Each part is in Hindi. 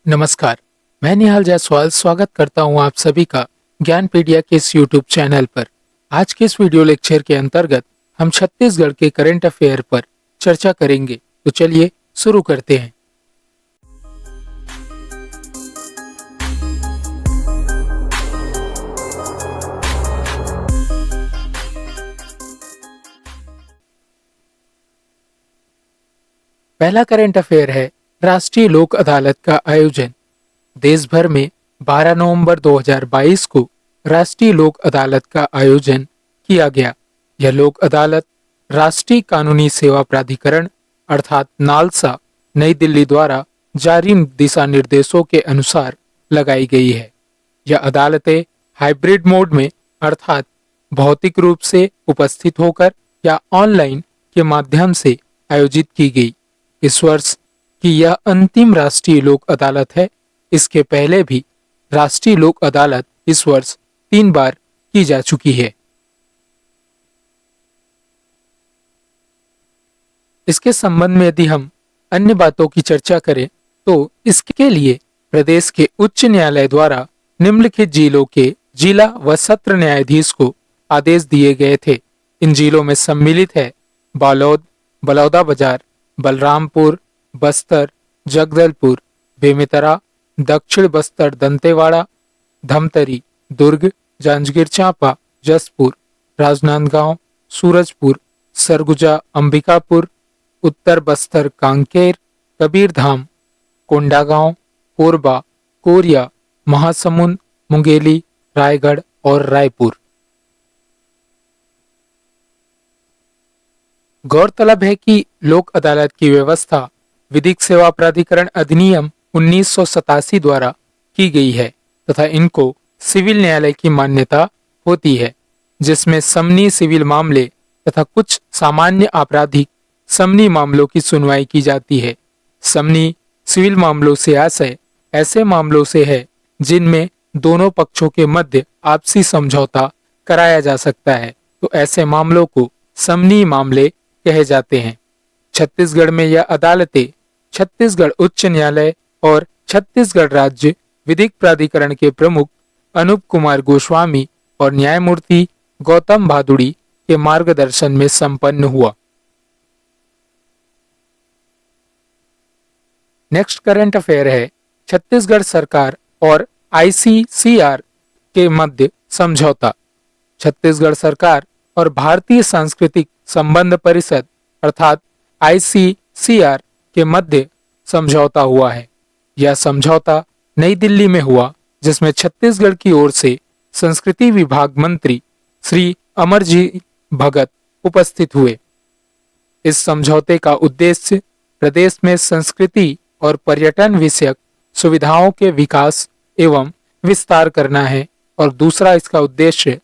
नमस्कार। मैं निहाल जायसवाल स्वागत करता हूं आप सभी का ज्ञानपीडिया के इस यूट्यूब चैनल पर। आज के इस वीडियो लेक्चर के अंतर्गत हम छत्तीसगढ़ के करंट अफेयर पर चर्चा करेंगे। तो चलिए शुरू करते हैं। पहला करंट अफेयर है राष्ट्रीय लोक अदालत का आयोजन। देश भर में 12 नवंबर 2022 को राष्ट्रीय लोक अदालत का आयोजन किया गया। यह लोक अदालत राष्ट्रीय कानूनी सेवा प्राधिकरण अर्थात नालसा नई दिल्ली द्वारा जारी दिशा निर्देशों के अनुसार लगाई गई है। यह अदालतें हाइब्रिड मोड में अर्थात भौतिक रूप से उपस्थित होकर या ऑनलाइन के माध्यम से आयोजित की गई। इस वर्ष की यह अंतिम राष्ट्रीय लोक अदालत है। इसके पहले भी राष्ट्रीय लोक अदालत इस वर्ष 3 बार की जा चुकी है। इसके संबंध में यदि हम अन्य बातों की चर्चा करें तो इसके लिए प्रदेश के उच्च न्यायालय द्वारा निम्नलिखित जिलों के जिला व सत्र न्यायाधीश को आदेश दिए गए थे। इन जिलों में सम्मिलित है बालोद, बलौदाबाजार, बलरामपुर, बस्तर, जगदलपुर, बेमेतरा, दक्षिण बस्तर दंतेवाड़ा, धमतरी, दुर्ग, जांजगीर चांपा, जसपुर, राजनांदगांव, सूरजपुर, सरगुजा, अंबिकापुर, उत्तर बस्तर कांकेर, कबीरधाम, कोंडागांव, कोरबा, कोरिया, महासमुंद, मुंगेली, रायगढ़ और रायपुर। गौरतलब है कि लोक अदालत की व्यवस्था विधिक सेवा प्राधिकरण अधिनियम 1987 द्वारा की गई है तथा इनको सिविल न्यायालय की मान्यता होती है, जिसमें समनी सिविल मामले तथा कुछ सामान्य आपराधिक समनी मामलों की सुनवाई की जाती है। समनी सिविल मामलों से आशय ऐसे मामलों से है जिनमें दोनों पक्षों के मध्य आपसी समझौता कराया जा सकता है, तो ऐसे मामलों को समनी मामले कहे जाते हैं। छत्तीसगढ़ में यह अदालतें छत्तीसगढ़ उच्च न्यायालय और छत्तीसगढ़ राज्य विधिक प्राधिकरण के प्रमुख अनूप कुमार गोस्वामी और न्यायमूर्ति गौतम भादुड़ी के मार्गदर्शन में संपन्न हुआ। नेक्स्ट करंट अफेयर है छत्तीसगढ़ सरकार और ICCR के मध्य समझौता। छत्तीसगढ़ सरकार और भारतीय सांस्कृतिक संबंध परिषद अर्थात ICCR के मध्य समझौता हुआ है। यह समझौता नई दिल्ली में हुआ, जिसमें छत्तीसगढ़ की ओर से संस्कृति विभाग मंत्री श्री अमरजीत भगत उपस्थित हुए। इस समझौते का उद्देश्य प्रदेश में संस्कृति और पर्यटन विषयक सुविधाओं के विकास एवं विस्तार करना है और दूसरा इसका उद्देश्य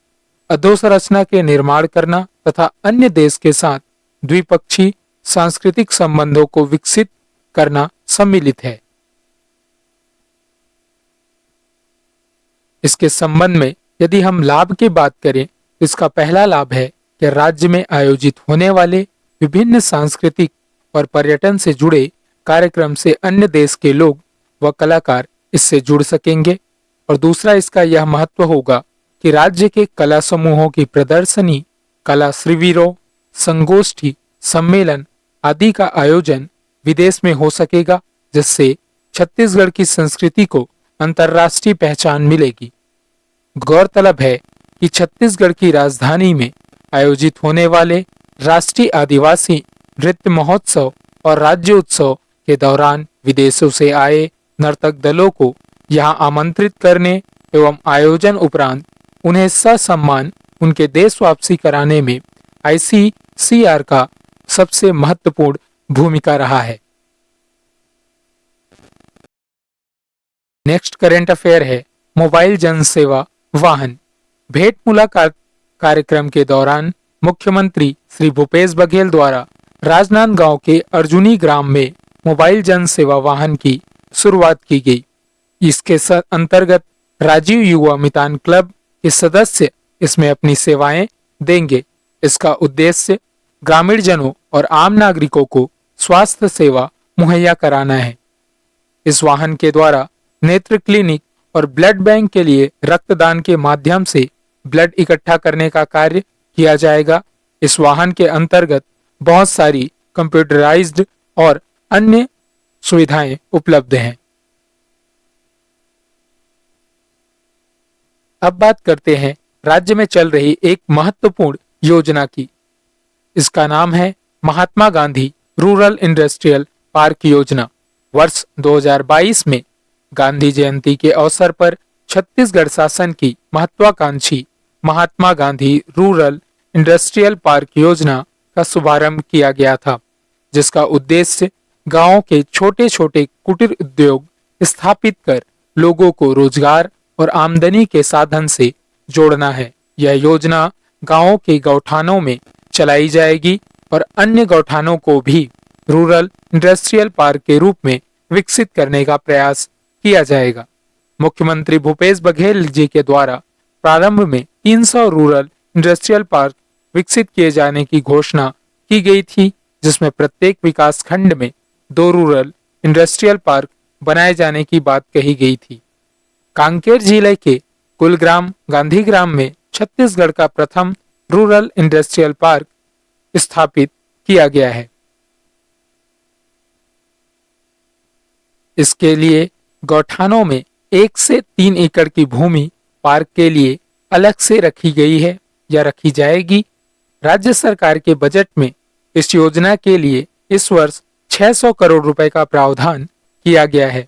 अधोसंरचना के निर्माण करना तथा अन्य देश के साथ द्विपक्षीय सांस्कृतिक संबंधों को विकसित करना सम्मिलित है। इसके संबंध में यदि हम लाभ की बात करें तो इसका पहला लाभ है कि राज्य में आयोजित होने वाले विभिन्न सांस्कृतिक और पर्यटन से जुड़े कार्यक्रम से अन्य देश के लोग व कलाकार इससे जुड़ सकेंगे और दूसरा इसका यह महत्व होगा कि राज्य के कला समूहों की प्रदर्शनी, कला शिविरों, संगोष्ठी, सम्मेलन आदि का आयोजन विदेश में हो सकेगा, जिससे छत्तीसगढ़ की संस्कृति को अंतर्राष्ट्रीय पहचान मिलेगी। गौरतलब है कि छत्तीसगढ़ की राजधानी में आयोजित होने वाले राष्ट्रीय आदिवासी नृत्य महोत्सव और राज्य उत्सव के दौरान विदेशों से आए नर्तक दलों को यहां आमंत्रित करने एवं आयोजन उपरांत उन्हें ससम्मान उनके देश वापसी कराने में ICCR का सबसे महत्वपूर्ण भूमिका रहा है। नेक्स्ट करंट अफेयर है मोबाइल जन सेवा वाहन। भेंट मुलाकात कार्यक्रम के दौरान मुख्यमंत्री श्री भूपेश बघेल द्वारा राजनांदगांव के अर्जुनी ग्राम में मोबाइल जन सेवा वाहन की शुरुआत की गई। इसके अंतर्गत राजीव युवा मितान क्लब के सदस्य इसमें अपनी सेवाएं देंगे। इसका उद्देश्य ग्रामीण जनों और आम नागरिकों को स्वास्थ्य सेवा मुहैया कराना है। इस वाहन के द्वारा नेत्र क्लिनिक और ब्लड बैंक के लिए रक्तदान के माध्यम से ब्लड इकट्ठा करने का कार्य किया जाएगा। इस वाहन के अंतर्गत बहुत सारी कंप्यूटराइज्ड और अन्य सुविधाएं उपलब्ध हैं। अब बात करते हैं राज्य में चल रही एक महत्वपूर्ण योजना की। इसका नाम है Mahatma Gandhi rural industrial park योजना। वर्ष 2022 में गांधी जयंती के अवसर पर छत्तीसगढ़ शासन की महत्वाकांक्षी Mahatma Gandhi rural industrial park योजना का शुभारंभ किया गया था, जिसका उद्देश्य गांवों के छोटे छोटे कुटीर उद्योग स्थापित कर लोगों को रोजगार और आमदनी के साधन से जोड़ना है। यह योजना गांवों के गौठानों में चलाई जाएगी और अन्य गौठानों को भी रूरल इंडस्ट्रियल पार्क के रूप में विकसित करने का प्रयास किया जाएगा। मुख्यमंत्री भूपेश बघेल जी के द्वारा प्रारंभ में 300 रूरल इंडस्ट्रियल पार्क विकसित किए जाने की घोषणा की गई थी, जिसमें प्रत्येक विकास खंड में 2 रूरल इंडस्ट्रियल पार्क बनाए जाने की बात कही गई थी। कांकेर जिले के कुलग्राम गांधीग्राम में छत्तीसगढ़ का प्रथम रूरल इंडस्ट्रियल पार्क स्थापित किया गया है। इसके लिए गौठानों में 1 से 3 एकड़ की भूमि पार्क के लिए अलग से रखी गई है या रखी जाएगी। राज्य सरकार के बजट में इस योजना के लिए इस वर्ष 600 करोड़ रुपए का प्रावधान किया गया है।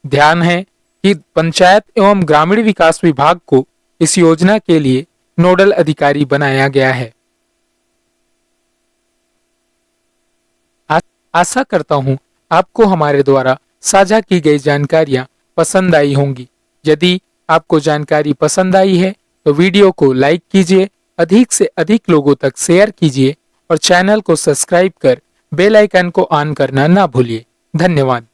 ध्यान है कि पंचायत एवं ग्रामीण विकास विभाग को इस योजना के लिए नोडल अधिकारी बनाया गया है। आशा करता हूं आपको हमारे द्वारा साझा की गई जानकारियां पसंद आई होंगी। यदि आपको जानकारी पसंद आई है तो वीडियो को लाइक कीजिए, अधिक से अधिक लोगों तक शेयर कीजिए और चैनल को सब्सक्राइब कर बेल आइकन को ऑन करना ना भूलिए। धन्यवाद।